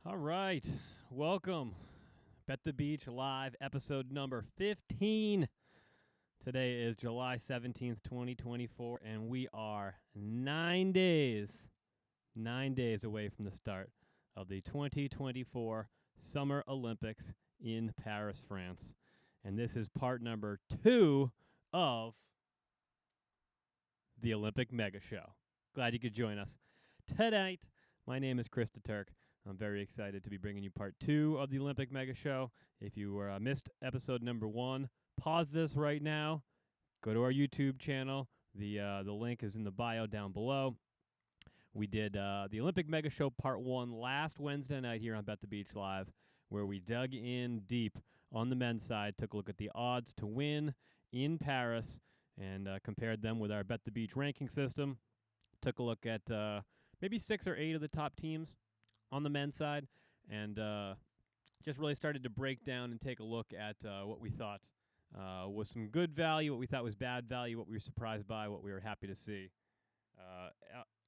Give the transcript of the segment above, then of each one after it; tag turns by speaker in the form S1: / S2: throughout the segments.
S1: All right. Welcome. Bet the Beach Live, episode number 15. Today is July 17th, 2024, and we are 9 days away from the start of the 2024 Summer Olympics in Paris, France. And this is part number 2 of the Olympic Mega Show. Glad you could join us tonight. My name is Chris DeTurk. I'm very excited to be bringing you part 2 of the Olympic Mega Show. If you missed episode number 1, pause this right now. Go to our YouTube channel. The link is in the bio down below. We did the Olympic Mega Show part 1 last Wednesday night here on Bet the Beach Live, where we dug in deep on the men's side, took a look at the odds to win in Paris, and compared them with our Bet the Beach ranking system. Took a look at maybe 6 or 8 of the top teams on the men's side, and just really started to break down and take a look at what we thought was some good value, what we thought was bad value, what we were surprised by, what we were happy to see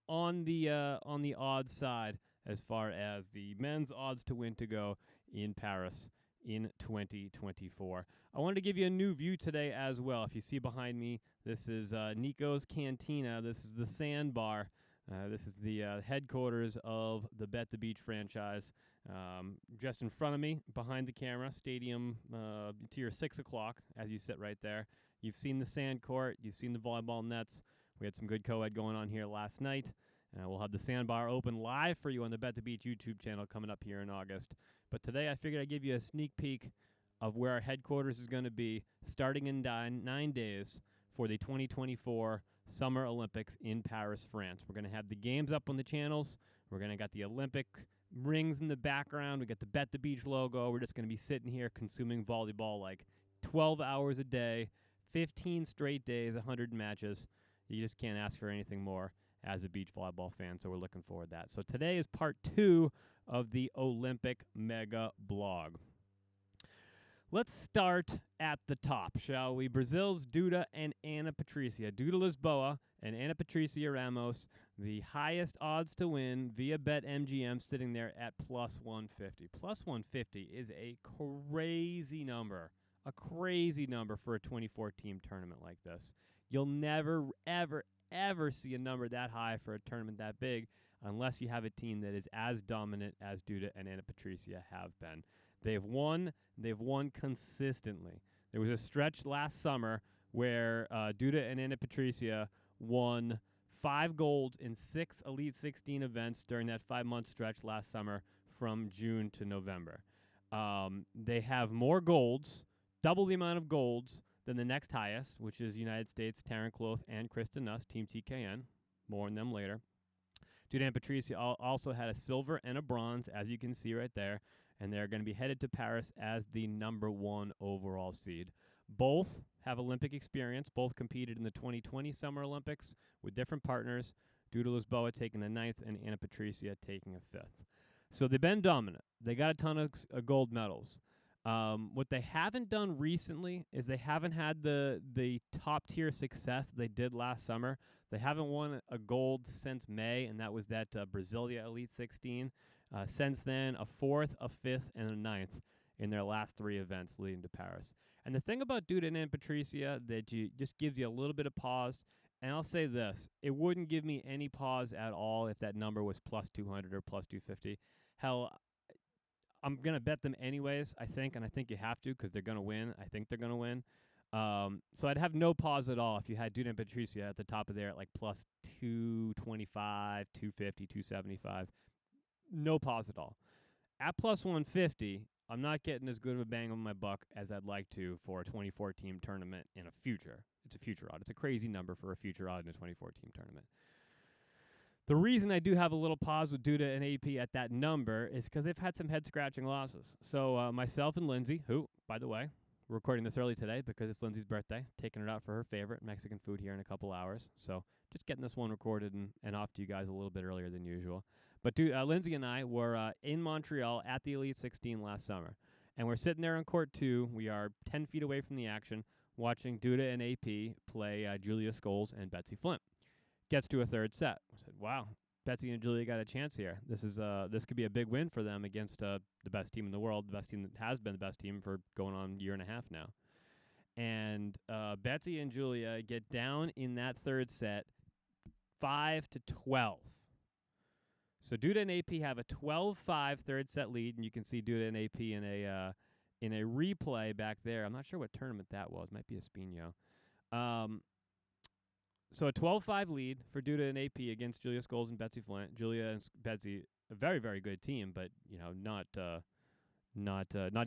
S1: on the odds side as far as the men's odds to win to go in Paris in 2024. I wanted to give you a new view today as well. If you see behind me, this is Nico's Cantina. This is the Sandbar. This is the headquarters of the Bet the Beach franchise. Just in front of me, behind the camera, stadium to your 6 o'clock as you sit right there. You've seen the sand court. You've seen the volleyball nets. We had some good co-ed going on here last night. We'll have the Sandbar open live for you on the Bet the Beach YouTube channel coming up here in August. But today I figured I'd give you a sneak peek of where our headquarters is going to be starting in 9 days for the 2024 Summer Olympics in Paris, France. We're going to have the games up on the channels. We're going to got the Olympic rings in the background. We got the Bet the Beach logo. We're just going to be sitting here consuming volleyball like 12 hours a day, 15 straight days, 100 matches. You just can't ask for anything more as a beach volleyball fan, so we're looking forward to that. So today is part 2 of the Olympic Mega Blog. Let's start at the top, shall we? Brazil's Duda and Ana Patricia. Duda Lisboa and Ana Patricia Ramos, the highest odds to win via BetMGM, sitting there at plus 150. Plus 150 is a crazy number for a 24-team tournament like this. You'll never, ever see a number that high for a tournament that big unless you have a team that is as dominant as Duda and Ana Patricia have been. They've won consistently. There was a stretch last summer where Duda and Ana Patricia won 5 golds in 6 Elite 16 events during that 5-month stretch last summer from June to November. They have more golds, double the amount of golds than the next highest, which is United States, Taryn Kloth and Kristen Nuss, Team TKN. More on them later. Duda and Patricia also had a silver and a bronze, as you can see right there, and they're going to be headed to Paris as the number 1 overall seed. Both have Olympic experience. Both competed in the 2020 Summer Olympics with different partners. Duda Lisboa taking the 9th and Ana Patricia taking a 5th. So they've been dominant. They got a ton of gold medals. What they haven't done recently is they haven't had the top-tier success they did last summer. They haven't won a gold since May, and that was that Brasilia Elite 16. Since then, a 4th, a 5th, and a 9th in their last 3 events leading to Paris. And the thing about Duda and Patricia that just gives you a little bit of pause, and I'll say this, it wouldn't give me any pause at all if that number was plus 200 or plus 250. Hell, I'm going to bet them anyways, I think, and I think you have to because they're going to win. I think they're going to win. So I'd have no pause at all if you had Duda and Patricia at the top of there at like plus 225, 250, 275. No pause at all. At plus 150, I'm not getting as good of a bang on my buck as I'd like to for a 24-team tournament in a future. It's a future odd. It's a crazy number for a future odd in a 24-team tournament. The reason I do have a little pause with Duda and AP at that number is because they've had some head-scratching losses. So myself and Lindsay, who, by the way, we're recording this early today because it's Lindsay's birthday, taking her out for her favorite Mexican food here in a couple hours. So just getting this one recorded and off to you guys a little bit earlier than usual. But Lindsay and I were in Montreal at the Elite 16 last summer. And we're sitting there on court 2. We are 10 feet away from the action, watching Duda and AP play Julia Scholes and Betsy Flint. Gets to a third set. I said, wow, Betsy and Julia got a chance here. This could be a big win for them against the best team in the world, the best team that has been the best team for going on a year and a half now. And Betsy and Julia get down in that third set 5-12. So Duda and AP have a 12-5 third set lead, and you can see Duda and AP in a replay back there. I'm not sure what tournament that was. Might be a Espino. So a 12-5 lead for Duda and AP against Julia Scholes and Betsy Flint. Julia and Betsy, a very, very good team, but not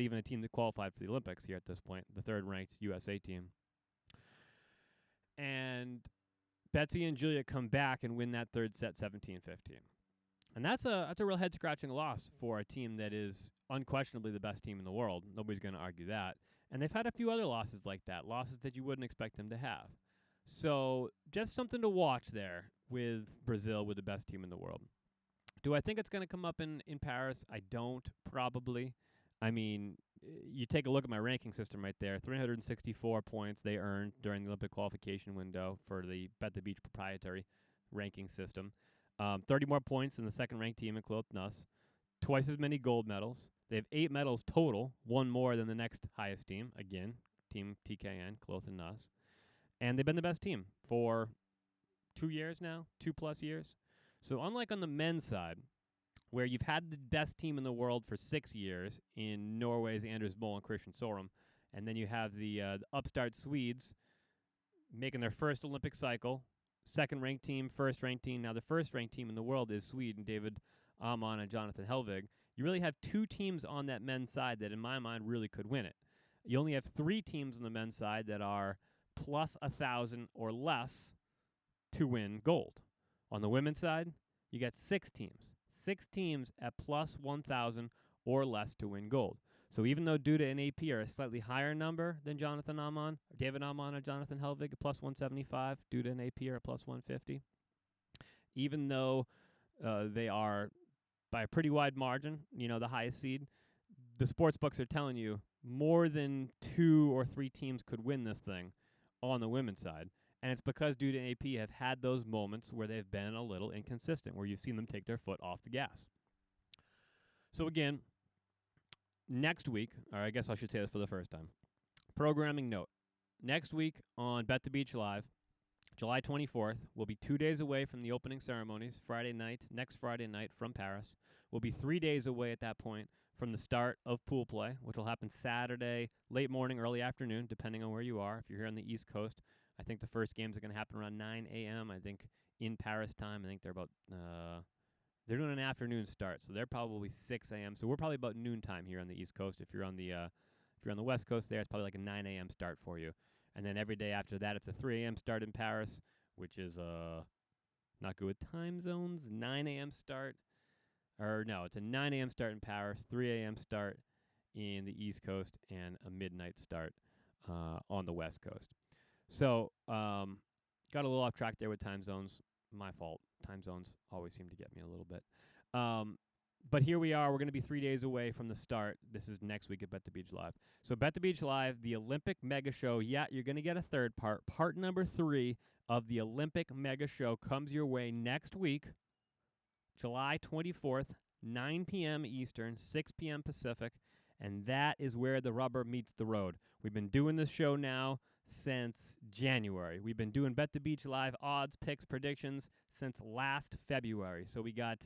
S1: even a team that qualified for the Olympics here at this point. The third-ranked USA team. And Betsy and Julia come back and win that third set 17-15. And that's a real head-scratching loss for a team that is unquestionably the best team in the world. Nobody's going to argue that. And they've had a few other losses like that, losses that you wouldn't expect them to have. So just something to watch there with Brazil, with the best team in the world. Do I think it's going to come up in Paris? I don't, probably. I mean, you take a look at my ranking system right there. 364 points they earned during the Olympic qualification window for the Bet the Beach proprietary ranking system. 30 more points than the second-ranked team in Kloth Nuss. Twice as many gold medals. They have 8 medals total, one more than the next highest team. Again, Team TKN, Kloth and Nuss. And they've been the best team for 2 years now, 2+ years. So unlike on the men's side, where you've had the best team in the world for 6 years in Norway's Anders Moll and Christian Sorum, and then you have the upstart Swedes making their first Olympic cycle, second-ranked team, first-ranked team. Now the first-ranked team in the world is Sweden, David Amann and Jonathan Helvig. You really have 2 teams on that men's side that, in my mind, really could win it. You only have 3 teams on the men's side that are plus 1,000 or less to win gold. On the women's side, you got 6 teams. 6 teams at plus 1,000 or less to win gold. So even though Duda and AP are a slightly higher number than Jonathan Amann, David Amann or Jonathan Helvig at plus 175, Duda and AP are at plus 150. Even though they are by a pretty wide margin, the highest seed, the sports books are telling you more than 2 or 3 teams could win this thing on the women's side. And it's because Duda and AP have had those moments where they've been a little inconsistent, where you've seen them take their foot off the gas. So again, next week, or I guess I should say this for the first time, programming note. Next week on Bet the Beach Live, July 24th, we'll be 2 days away from the opening ceremonies, next Friday night from Paris. We'll be 3 days away at that point from the start of pool play, which will happen Saturday, late morning, early afternoon, depending on where you are. If you're here on the East Coast, I think the first games are going to happen around 9 a.m. I think in Paris time. I think they're about they're doing an afternoon start, so they're probably 6 a.m. So we're probably about noontime here on the East Coast. If you're on the West Coast, there it's probably like a 9 a.m. start for you. And then every day after that, it's a 3 a.m. start in Paris, which is not good with time zones. 9 a.m. start, or no, it's a 9 a.m. start in Paris, 3 a.m. start in the East Coast, and a midnight start on the West Coast. So, got a little off track there with time zones. My fault. Time zones always seem to get me a little bit. But here we are. We're going to be 3 days away from the start. This is next week at Bet the Beach Live. So Bet the Beach Live, the Olympic Mega Show. Yeah, you're going to get a third part. Part number 3 of the Olympic Mega Show comes your way next week, July 24th, 9 p.m. Eastern, 6 p.m. Pacific. And that is where the rubber meets the road. We've been doing this show now since January. We've been doing Bet the Beach Live odds, picks, predictions since last February. So we got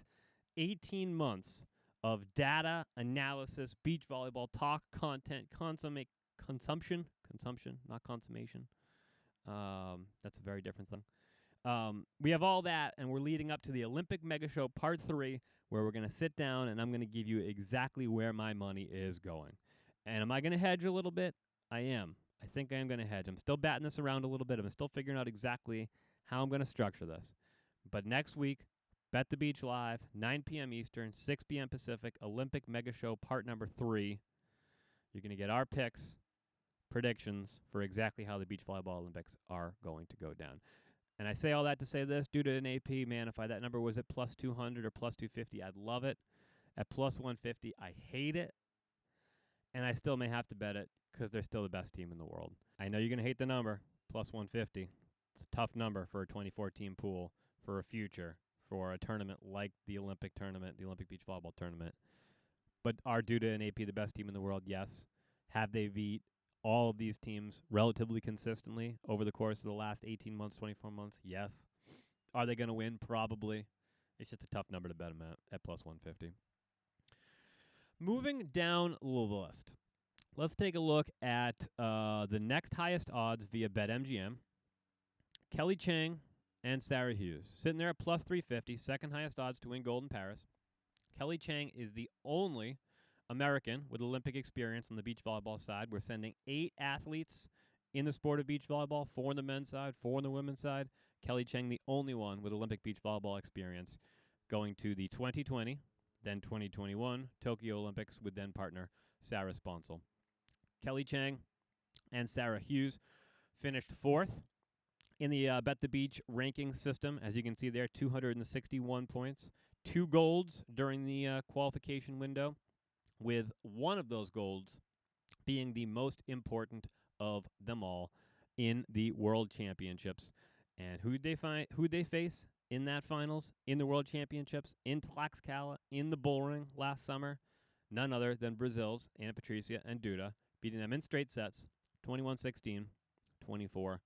S1: 18 months of data, analysis, beach volleyball, talk, content, consumption, not consummation. That's a very different thing. We have all that, and we're leading up to the Olympic Mega Show Part 3, where we're going to sit down, and I'm going to give you exactly where my money is going. And am I going to hedge a little bit? I am. I think I am going to hedge. I'm still batting this around a little bit. I'm still figuring out exactly how I'm going to structure this. But next week, Bet the Beach Live, 9 p.m. Eastern, 6 p.m. Pacific, Olympic Mega Show Part number 3. You're going to get our picks, predictions for exactly how the Beach Volleyball Olympics are going to go down. And I say all that to say this, due to an AP, man, if that number was at plus 200 or plus 250, I'd love it. At plus 150, I hate it. And I still may have to bet it because they're still the best team in the world. I know you're going to hate the number, plus 150. It's a tough number for a 2014 pool for a future for a tournament like the Olympic tournament, the Olympic beach volleyball tournament. But are Duda and AP the best team in the world? Yes. Have they beat all of these teams relatively consistently over the course of the last 18 months, 24 months? Yes. Are they going to win? Probably. It's just a tough number to bet them at plus 150. Moving down the list, let's take a look at the next highest odds via BetMGM. Kelly Chang and Sarah Hughes, sitting there at plus 350, second highest odds to win gold in Paris. Kelly Chang is the only American with Olympic experience on the beach volleyball side. We're sending 8 athletes in the sport of beach volleyball, 4 on the men's side, 4 on the women's side. Kelly Chang, the only one with Olympic beach volleyball experience, going to the 2020, then 2021 Tokyo Olympics with then partner Sarah Sponsel. Kelly Chang and Sarah Hughes finished 4th in the Bet the Beach ranking system. As you can see there, 261 points, 2 golds during the qualification window, with one of those golds being the most important of them all in the World Championships. And who'd they face in that finals, in the World Championships, in Tlaxcala, in the bullring last summer? None other than Brazil's Ana Patricia and Duda, beating them in straight sets, 21-16, 24-22.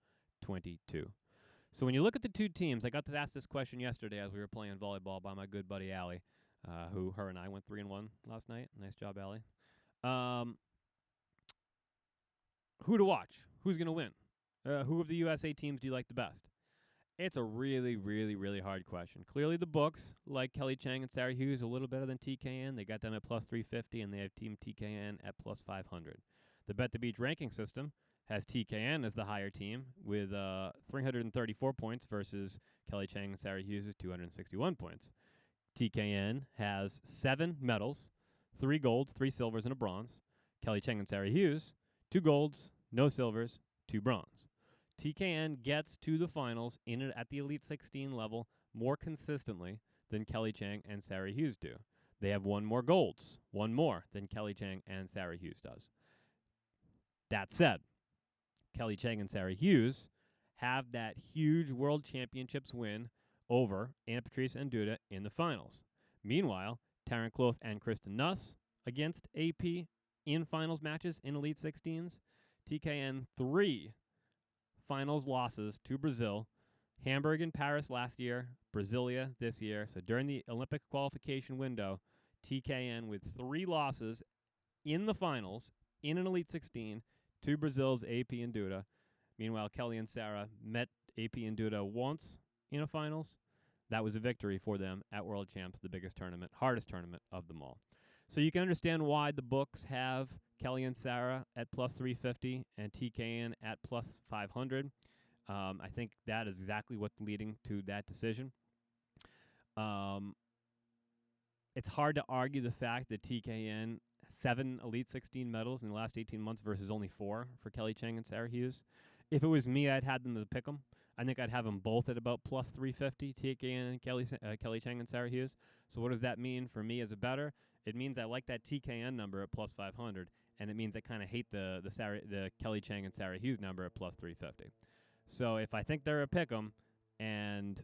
S1: So when you look at the two teams, I got to ask this question yesterday as we were playing volleyball by my good buddy Allie, her and I went 3-1 last night. Nice job, Allie. Who to watch? Who's going to win? Who of the USA teams do you like the best? It's a really, really, really hard question. Clearly the books, like Kelly Chang and Sarah Hughes, a little better than TKN. They got them at plus 350, and they have Team TKN at plus 500. The Bet the Beach ranking system has TKN as the higher team with 334 points versus Kelly Chang and Sarah Hughes' 261 points. TKN has 7 medals, 3 golds, 3 silvers, and a bronze. Kelly Chang and Sarah Hughes, 2 golds, no silvers, 2 bronze. TKN gets to the finals at the Elite 16 level more consistently than Kelly Chang and Sarah Hughes do. They have 1 more golds, 1 more than Kelly Chang and Sarah Hughes does. That said, Kelly Chang and Sarah Hughes have that huge World Championships win over Ana Patricia and Duda in the finals. Meanwhile, Taryn Kloth and Kristen Nuss against AP in finals matches in Elite 16s. TKN 3 finals losses to Brazil. Hamburg and Paris last year, Brasilia this year. So during the Olympic qualification window, TKN with 3 losses in the finals in an Elite 16 to Brazil's AP and Duda. Meanwhile, Kelly and Sarah met AP and Duda once in a finals. That was a victory for them at World Champs, the biggest tournament, hardest tournament of them all. So you can understand why the books have Kelly and Sarah at plus 350 and TKN at plus 500. I think that is exactly what's leading to that decision. It's hard to argue the fact that TKN 7 Elite 16 medals in the last 18 months versus only 4 for Kelly Chang and Sarah Hughes. If it was me, I'd had them to pick them. I think I'd have them both at about plus 350, TKN and Kelly Chang and Sarah Hughes. So what does that mean for me as a bettor? It means I like that TKN number at plus 500, and it means I kind of hate the Kelly Chang and Sarah Hughes number at plus 350. So if I think they're a pick 'em and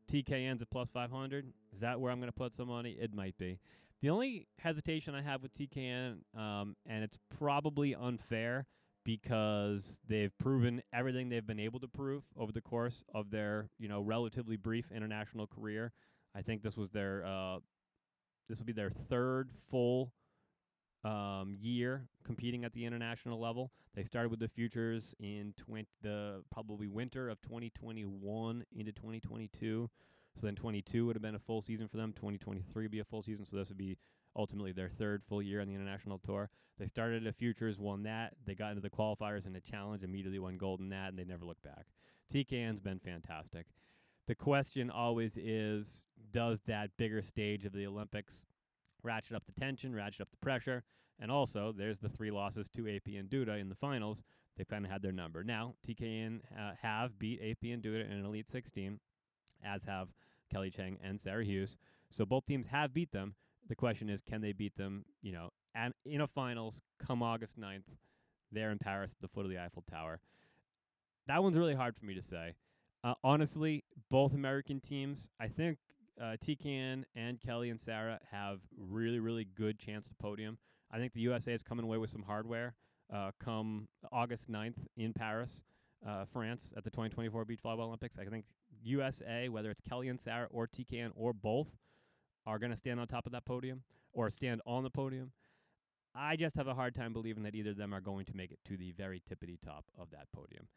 S1: TKN's at plus 500, is that where I'm going to put some money? It might be. The only hesitation I have with TKN, and it's probably unfair because they've proven everything they've been able to prove over the course of their, relatively brief international career. I think this was this will be their 3rd full year competing at the international level. They started with the futures in the probably winter of 2021 into 2022. So then 22 would have been a full season for them. 2023 would be a full season. So this would be ultimately their 3rd full year on the international tour. They started at futures, won that. They got into the qualifiers and the challenge, immediately won gold in that, and they never looked back. TKN's been fantastic. The question always is, does that bigger stage of the Olympics ratchet up the tension, ratchet up the pressure? And also, there's the 3 losses to AP and Duda in the finals. They've kind of had their number. Now, TKN have beat AP and Duda in an Elite 16, as have Kelly Chang and Sarah Hughes. So both teams have beat them. The question is, can they beat them, in a finals come August 9th there in Paris at the foot of the Eiffel Tower? That one's really hard for me to say. Honestly, both American teams, I think Tican and Kelly and Sarah have really, really good chance to podium. I think the USA is coming away with some hardware come August 9th in Paris, France, at the 2024 Beach Volleyball Olympics. I think USA, whether it's Kelly and Sarah or Tican or both, are going to stand on top of that podium or stand on the podium. I just have a hard time believing that either of them are going to make it to the very tippity top of that podium.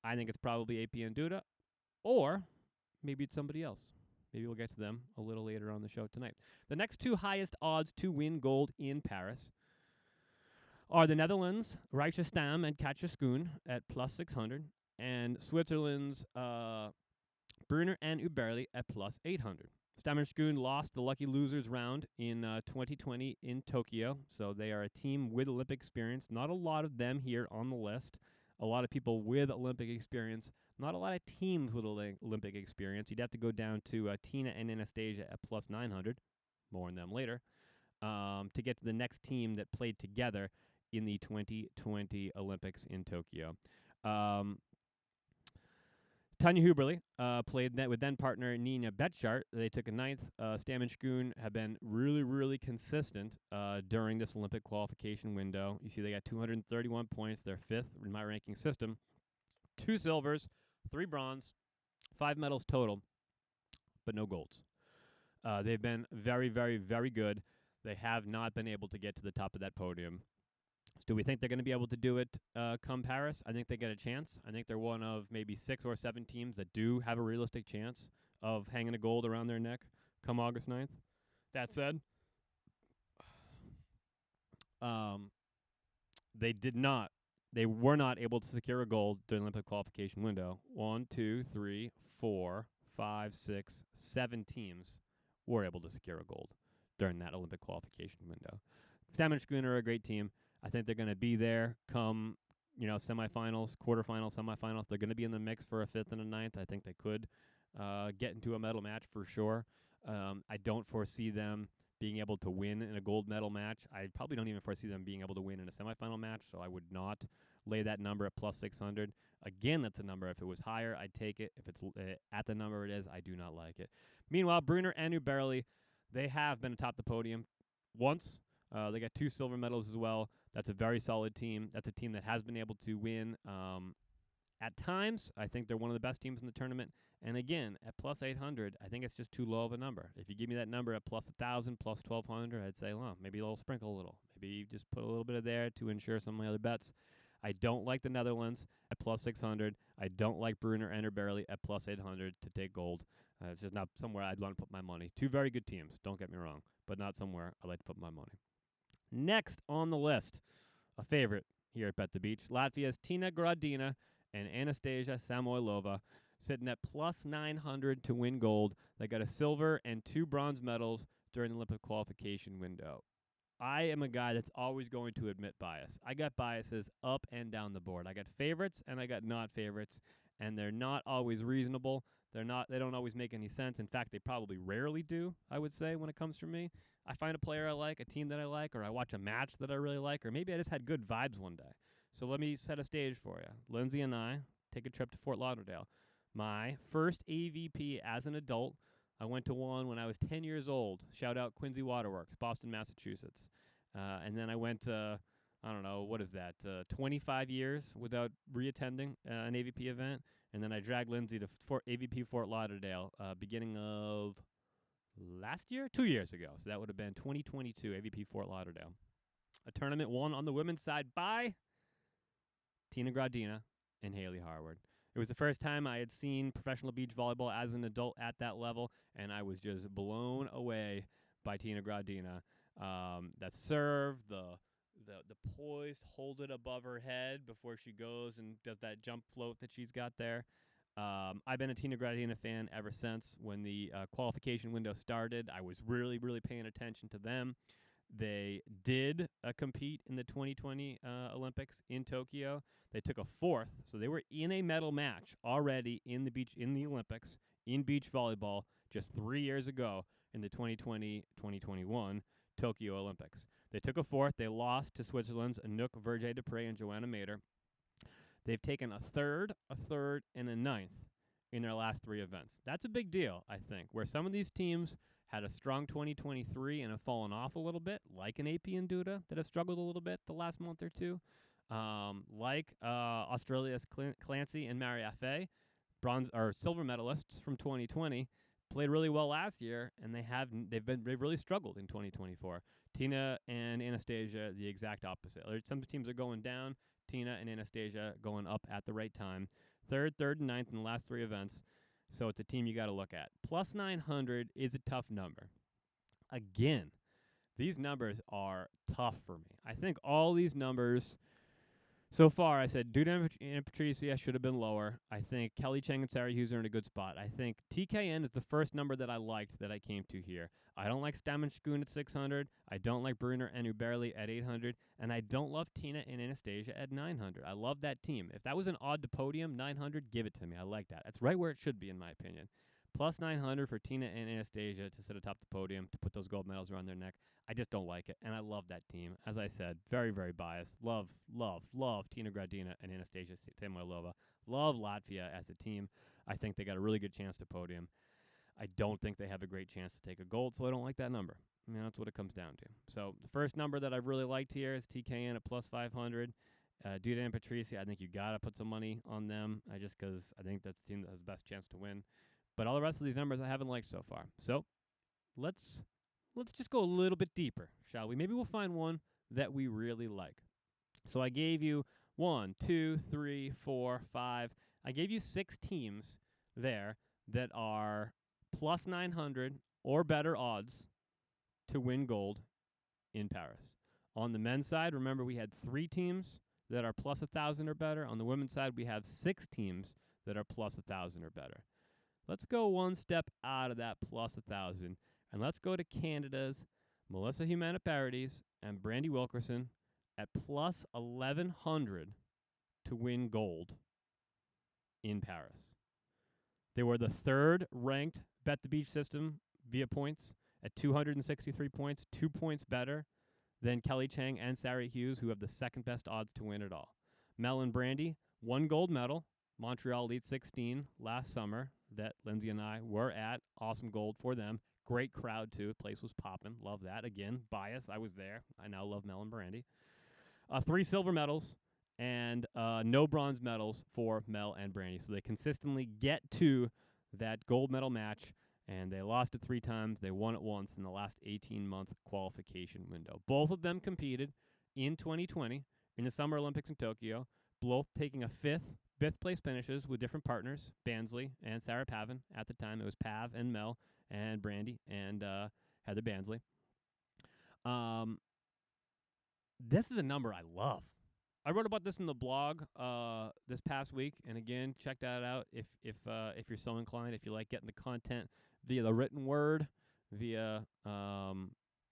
S1: I think it's probably AP and Duda, or maybe it's somebody else. Maybe we'll get to them a little later on the show tonight. The next two highest odds to win gold in Paris are the Netherlands' Reicha Stam and Katja Schoon at plus 600, and Switzerland's Brunner and Uberli at plus 800. Stam and Schoon lost the lucky losers round in 2020 in Tokyo, so they are a team with Olympic experience. Not a lot of them here on the list. A lot of people with Olympic experience. Not a lot of teams with Olympic experience. You'd have to go down to Tina and Anastasia at plus 900. More on them later. To get to the next team that played together in the 2020 Olympics in Tokyo. Tanja Huberli played with then partner Nina Betchart. They took a ninth. Stam and Schoon have been really, really consistent during this Olympic qualification window. You see they got 231 points. They're fifth in my ranking system. 2 silvers, 3 bronze, 5 medals total, but no golds. They've been very, very, very good. They have not been able to get to the top of that podium. Do we think they're going to be able to do it come Paris? I think they get a chance. I think they're one of maybe 6 or 7 teams that do have a realistic chance of hanging a gold around their neck come August 9th. That said, they were not able to secure a gold during the Olympic qualification window. 1, 2, 3, 4, 5, 6, 7 teams were able to secure a gold during that Olympic qualification window. Stam and Schoon are a great team. I think they're going to be there come, semifinals, quarterfinals, semifinals. They're going to be in the mix for a 5th and a 9th. I think they could get into a medal match for sure. I don't foresee them being able to win in a gold medal match. I probably don't even foresee them being able to win in a semifinal match, so I would not lay that number at plus 600. Again, that's a number. If it was higher, I'd take it. If it's at the number it is, I do not like it. Meanwhile, Brunner and Uberli, they have been atop the podium once. They got 2 silver medals as well. That's a very solid team. That's a team that has been able to win at times. I think they're one of the best teams in the tournament. And again, at plus 800, I think it's just too low of a number. If you give me that number at plus 1,000, plus 1,200, I'd say, well, maybe a little sprinkle a little. Maybe you just put a little bit of there to ensure some of my other bets. I don't like the Netherlands at plus 600. I don't like Brunner and Uberli at plus 800 to take gold. It's just not somewhere I'd want to put my money. 2 very good teams, don't get me wrong, but not somewhere I'd like to put my money. Next on the list, a favorite here at Bet the Beach, Latvia's Tina Gradina and Anastasia Samoilova, sitting at plus 900 to win gold. They got a silver and 2 bronze medals during the Olympic qualification window. I am a guy that's always going to admit bias. I got biases up and down the board. I got favorites and I got not favorites, and they're not always reasonable. They don't always make any sense. In fact, they probably rarely do, I would say, when it comes to me. I find a player I like, a team that I like, or I watch a match that I really like, or maybe I just had good vibes one day. So let me set a stage for you. Lindsay and I take a trip to Fort Lauderdale. My first AVP as an adult, I went to one when I was 10 years old. Shout out Quincy Waterworks, Boston, Massachusetts. And then I went, 25 years without reattending an AVP event. And then I dragged Lindsay to AVP Fort Lauderdale beginning of last year? 2 years ago. So that would have been 2022 AVP Fort Lauderdale. A tournament won on the women's side by Tina Gradina and Haley Harward. It was the first time I had seen professional beach volleyball as an adult at that level, and I was just blown away by Tina Gradina. That serve, the poise, hold it above her head before she goes and does that jump float that she's got there. I've been a Tina Gradina fan ever since when the qualification window started. I was really, really paying attention to them. They did compete in the 2020 Olympics in Tokyo. They took a 4th, so they were in a medal match already in the Olympics in beach volleyball just 3 years ago in the 2020-2021 Tokyo Olympics. They took a 4th. They lost to Switzerland's Anouk Vergé-Depré and Joanna Mader. They've taken a 3rd, a 3rd, and a 9th in their last 3 events. That's a big deal, I think, where some of these teams had a strong 2023 and have fallen off a little bit, like an AP and Duda that have struggled a little bit the last month or two, like Australia's Clancy and Mariafe, bronze or silver medalists from 2020, played really well last year, and they've really struggled in 2024. Tina and Anastasia, the exact opposite. Some teams are going down. Tina and Anastasia going up at the right time. Third, and ninth in the last 3 events. So it's a team you got to look at. Plus 900 is a tough number. Again, these numbers are tough for me. I think all these numbers so far, I said Duda and Patricia should have been lower. I think Kelly Cheng and Sarah Hughes are in a good spot. I think TKN is the first number that I liked that I came to here. I don't like Stammen Schoon at 600. I don't like Brunner and Uberli at 800. And I don't love Tina and Anastasia at 900. I love that team. If that was an odd to podium, 900, give it to me. I like that. That's right where it should be, in my opinion. Plus 900 for Tina and Anastasia to sit atop the podium, to put those gold medals around their neck. I just don't like it, and I love that team. As I said, very, very biased. Love Tina Gradina and Anastasia Samoilova. Love Latvia as a team. I think they got a really good chance to podium. I don't think they have a great chance to take a gold, so I don't like that number. I mean, that's what it comes down to. So the first number that I've really liked here is TKN at plus 500. Duda and Patricia, I think you got to put some money on them, just because I think that's the team that has the best chance to win. But all the rest of these numbers I haven't liked so far. So let's just go a little bit deeper, shall we? Maybe we'll find one that we really like. So I gave you 1, 2, 3, 4, 5. I gave you 6 teams there that are plus 900 or better odds to win gold in Paris. On the men's side, remember we had 3 teams that are plus 1,000 or better. On the women's side, we have 6 teams that are plus 1,000 or better. Let's go one step out of that plus 1,000, and let's go to Canada's Melissa Humanaparides and Brandy Wilkerson at plus 1,100 to win gold in Paris. They were the 3rd ranked Bet the Beach system via points at 263 points, 2 points better than Kelly Cheng and Sarah Hughes, who have the 2nd best odds to win it all. Mel and Brandy, 1 gold medal, Montreal Elite 16 last summer that Lindsay and I were at. Awesome gold for them. Great crowd, too. The place was popping. Love that. Again, bias. I was there. I now love Mel and Brandy. 3 silver medals and no bronze medals for Mel and Brandy. So they consistently get to that gold medal match, and they lost it 3 times. They won it once in the last 18-month qualification window. Both of them competed in 2020 in the Summer Olympics in Tokyo, both taking a fifth place finishes with different partners, Bansley and Sarah Pavin. At the time, it was Pav and Mel and Brandy and Heather Bansley. This is a number I love. I wrote about this in the blog this past week, and again, check that out if you're so inclined. If you like getting the content via the written word, via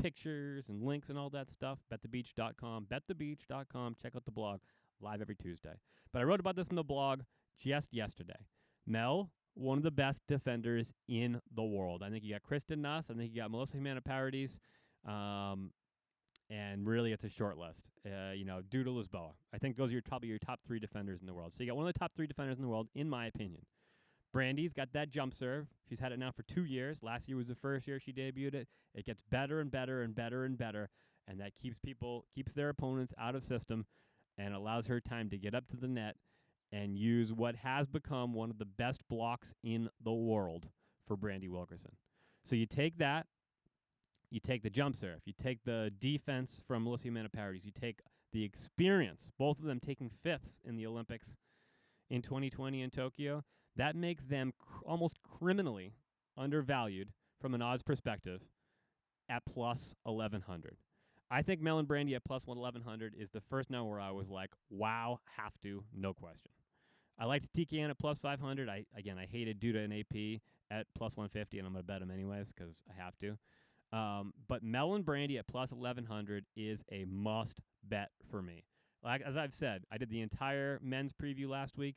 S1: pictures and links and all that stuff, betthebeach.com, betthebeach.com. Check out the blog, live every Tuesday. But I wrote about this in the blog just yesterday. Mel, one of the best defenders in the world. I think you got Kristen Nuss. I think you got Melissa Humanaparides. And really, it's a short list. Duda Lisboa. I think those are probably your top 3 defenders in the world. So you got one of the top 3 defenders in the world, in my opinion. Brandy's got that jump serve. She's had it now for 2 years. Last year was the first year she debuted it. It gets better and better and better and better, and that keeps their opponents out of system and allows her time to get up to the net and use what has become one of the best blocks in the world for Brandy Wilkerson. So you take that. You take the jump serve. You take the defense from Melissa Humanaparides. You take the experience, both of them taking 5ths in the Olympics in 2020 in Tokyo. That makes them almost criminally undervalued from an odds perspective at plus 1,100. I think Mel and Brandy at plus 1,100 is the first number where I was like, wow, have to, no question. I liked TKN at plus 500. I hated Duda and AP at plus 150, and I'm going to bet them anyways because I have to. But Mel and Brandy at plus 1,100 is a must bet for me. Like as I've said, I did the entire men's preview last week.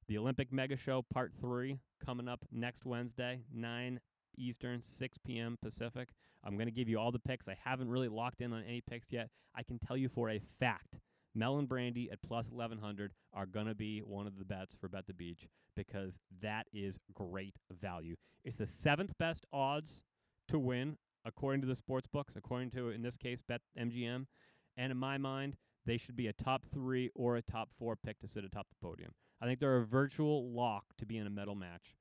S1: The Olympic Mega Show Part 3 coming up next Wednesday, 9 Eastern, 6 p.m. Pacific. I'm going to give you all the picks. I haven't really locked in on any picks yet. I can tell you for a fact Mel and Brandy at plus 1,100 are going to be one of the bets for Bet the Beach because that is great value. It's the 7th best odds to win according to the sports books, according to, in this case, Bet MGM. And in my mind, they should be a top 3 or a top 4 pick to sit atop the podium. I think they're a virtual lock to be in a medal match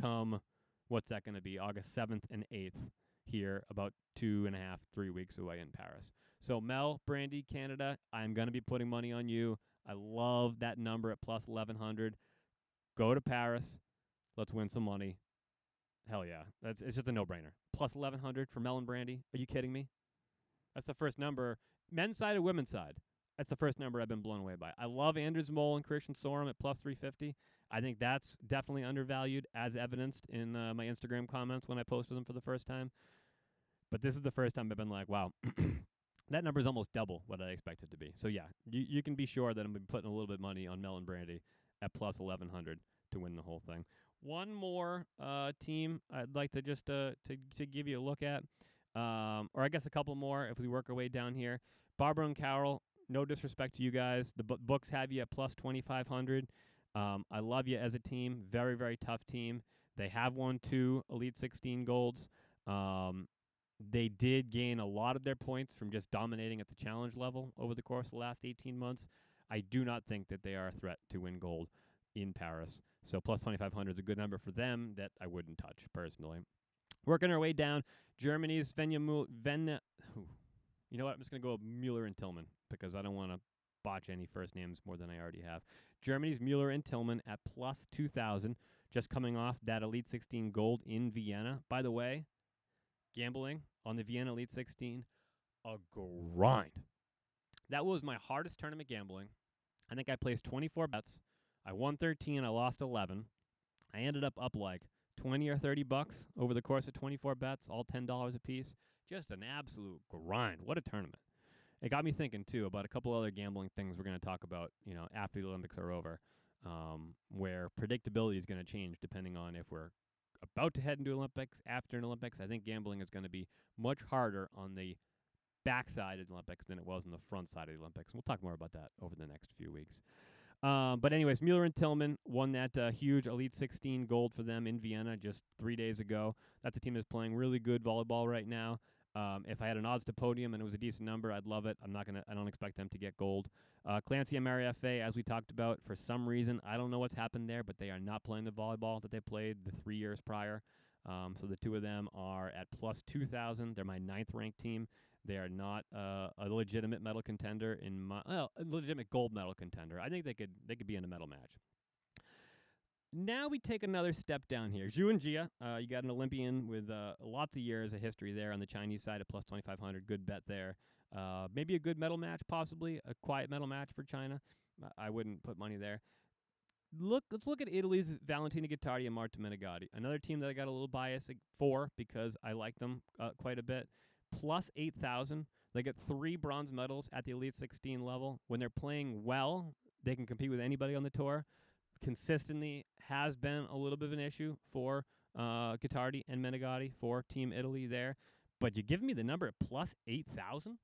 S1: come, what's that going to be, August 7th and 8th here, about 2.5, 3 weeks away in Paris. So Mel, Brandy, Canada, I'm going to be putting money on you. I love that number at plus 1,100. Go to Paris. Let's win some money. Hell yeah. It's just a no-brainer. Plus 1,100 for Mel and Brandy. Are you kidding me? That's the first number. Men's side or women's side? That's the first number I've been blown away by. I love Anders Mole and Christian Sorum at plus 350. I think that's definitely undervalued, as evidenced in my Instagram comments when I posted them for the first time. But this is the first time I've been like, wow, that number is almost double what I expected to be. So yeah, you can be sure that I'm going to be putting a little bit of money on Mel and Brandy at plus 1,100 to win the whole thing. One more team I'd like to just to give you a look at, or I guess a couple more if we work our way down here. Barbara and Carol, no disrespect to you guys. The books have you at plus 2,500. I love you as a team. Very, very tough team. They have won 2 Elite 16 golds. They did gain a lot of their points from just dominating at the challenge level over the course of the last 18 months. I do not think that they are a threat to win gold in Paris. So plus 2,500 is a good number for them that I wouldn't touch personally. Working our way down, Germany's You know what? I'm just going to go Mueller and Tillman because I don't want to botch any first names more than I already have. Germany's Mueller and Tillman at plus 2,000, just coming off that Elite 16 gold in Vienna. By the way, gambling on the Vienna Elite 16, a grind. That was my hardest tournament gambling. I think I placed 24 bets. I won 13. I lost 11. I ended up like 20 or 30 bucks over the course of 24 bets, all $10 a piece. Just an absolute grind. What a tournament. It got me thinking, too, about a couple other gambling things we're going to talk about, after the Olympics are over, where predictability is going to change depending on if we're about to head into Olympics, after an Olympics. I think gambling is going to be much harder on the backside of the Olympics than it was on the front side of the Olympics. We'll talk more about that over the next few weeks. But anyways, Mueller and Tillman won that huge Elite 16 gold for them in Vienna just 3 days ago. That's a team that's playing really good volleyball right now. If I had an odds to podium and it was a decent number, I'd love it. I don't expect them to get gold. Clancy and Mary F.A., as we talked about, for some reason, I don't know what's happened there, but they are not playing the volleyball that they played the 3 years prior. So the two of them are at plus 2,000. They're my 9th ranked team. They are not a legitimate medal contender a legitimate gold medal contender. I think they could be in a medal match. Now we take another step down here. Zhu and Jia, you got an Olympian with lots of years of history there on the Chinese side at plus 2,500. Good bet there. Maybe a good medal match, possibly a quiet medal match for China. I wouldn't put money there. Let's look at Italy's Valentina Guettardi and Marta Menegatti. Another team that I got a little bias for because I like them quite a bit. Plus 8,000. They get 3 bronze medals at the Elite 16 level. When they're playing well, they can compete with anybody on the tour. Consistently has been a little bit of an issue for Guettardi and Menegatti for Team Italy there. But you're giving me the number at plus 8,000?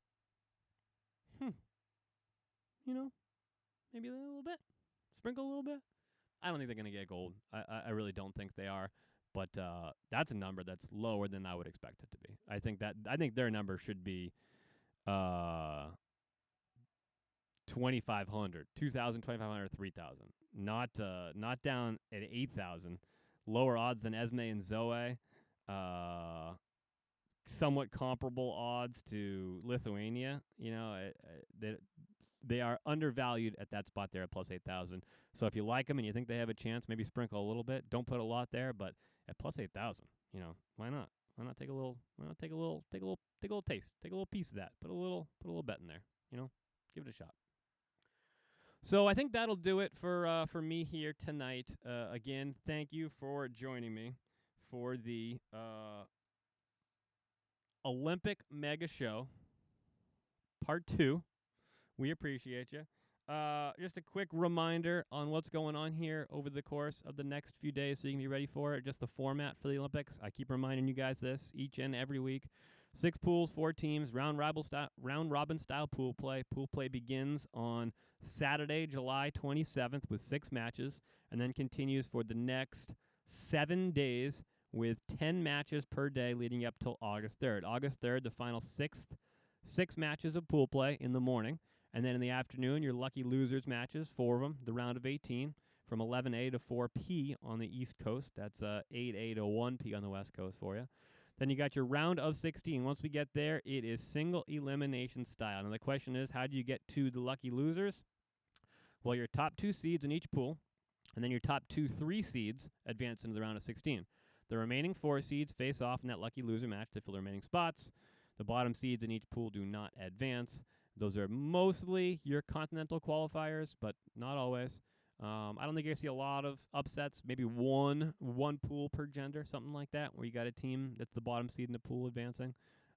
S1: Maybe a little bit. Sprinkle a little bit. I don't think they're going to get gold. I really don't think they are. But that's a number that's lower than I would expect it to be. I think their number should be 2,500, 2,000, 2,500, 3,000. Not down at 8,000. Lower odds than Esme and Zoe. Somewhat comparable odds to Lithuania. They are undervalued at that spot there at plus 8,000. So if you like them and you think they have a chance, maybe sprinkle a little bit. Don't put a lot there, but at plus 8,000, why not? Why not take a little taste, take a little piece of that, put a little bet in there, give it a shot. So I think that'll do it for me here tonight. Again, thank you for joining me for the Olympic Mega Show, Part 2. We appreciate you. Just a quick reminder on what's going on here over the course of the next few days so you can be ready for it. Just the format for the Olympics. I keep reminding you guys this each and every week. 6 pools, 4 teams, round robin style pool play. Pool play begins on Saturday, July 27th with 6 matches, and then continues for the next 7 days with 10 matches per day leading up till August 3rd. August 3rd, the final 6 matches of pool play in the morning, and then in the afternoon, your lucky losers matches, 4 of them, the round of 18, from 11 a to 4 p on the East Coast. That's 8 a to 1 p on the West Coast for you. Then you got your round of 16. Once we get there, it is single elimination style. And the question is, how do you get to the lucky losers? Well, your top 2 seeds in each pool, and then your top 3 seeds advance into the round of 16. The remaining 4 seeds face off in that lucky loser match to fill the remaining spots. The bottom seeds in each pool do not advance. Those are mostly your continental qualifiers, but not always. I don't think you're going to see a lot of upsets, maybe one pool per gender, something like that, where you got a team that's the bottom seed in the pool advancing.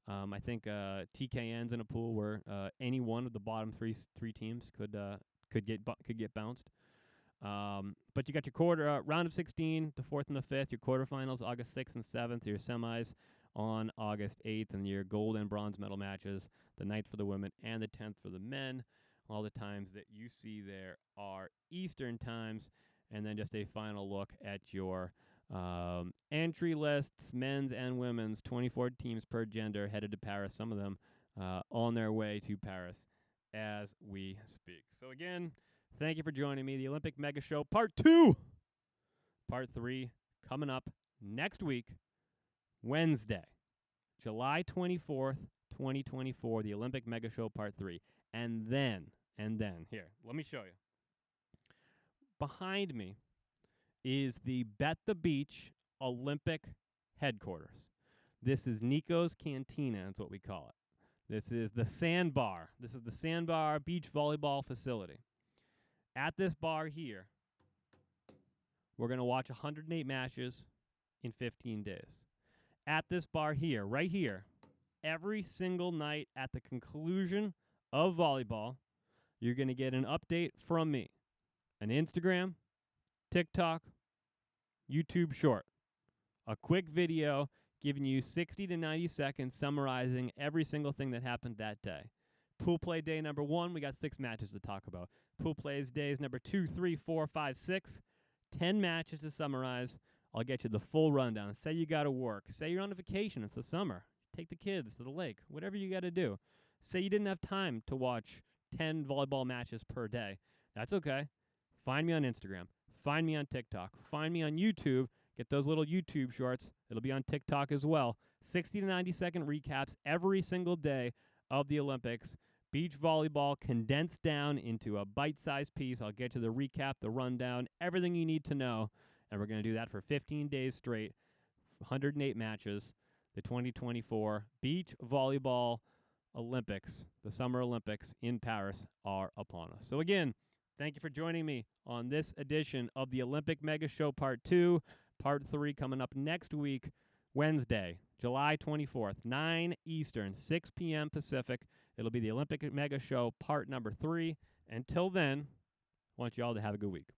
S1: I think TKN's in a pool where any one of the bottom three teams could get bounced. But you got your round of 16, the 4th and the 5th, your quarterfinals August 6th and 7th, your semis on August 8th, and your gold and bronze medal matches, the 9th for the women and the 10th for the men. All the times that you see there are Eastern times, and then just a final look at your entry lists, men's and women's, 24 teams per gender headed to Paris, some of them on their way to Paris as we speak. So again, thank you for joining me. The Olympic Mega Show Part 2. Part 3 coming up next week, Wednesday, July 24th, 2024, the Olympic Mega Show Part 3. And then, here, let me show you. Behind me is the Bet the Beach Olympic headquarters. This is Nico's Cantina, that's what we call it. This is the Sandbar. This is the Sandbar Beach Volleyball Facility. At this bar here, we're going to watch 108 matches in 15 days. At this bar here, right here, every single night at the conclusion of volleyball, you're going to get an update from me. An Instagram, TikTok, YouTube short. A quick video giving you 60 to 90 seconds summarizing every single thing that happened that day. Pool play day number 1, we got 6 matches to talk about. Pool plays days number 2, 3, 4, 5, 6. 10 matches to summarize. I'll get you the full rundown. Say you got to work. Say you're on a vacation. It's the summer. Take the kids to the lake. Whatever you got to do. Say you didn't have time to watch 10 volleyball matches per day. That's okay. Find me on Instagram. Find me on TikTok. Find me on YouTube. Get those little YouTube shorts. It'll be on TikTok as well. 60 to 90 second recaps every single day of the Olympics. Beach volleyball condensed down into a bite-sized piece. I'll get you the recap, the rundown, everything you need to know. And we're going to do that for 15 days straight, 108 matches. The 2024 Beach Volleyball Olympics, the Summer Olympics in Paris, are upon us. So again, thank you for joining me on this edition of the Olympic Mega Show Part 2. Part 3 coming up next week, Wednesday, July 24th, 9 Eastern, 6 p.m. Pacific. It'll be the Olympic Mega Show Part number 3. Until then, I want you all to have a good week.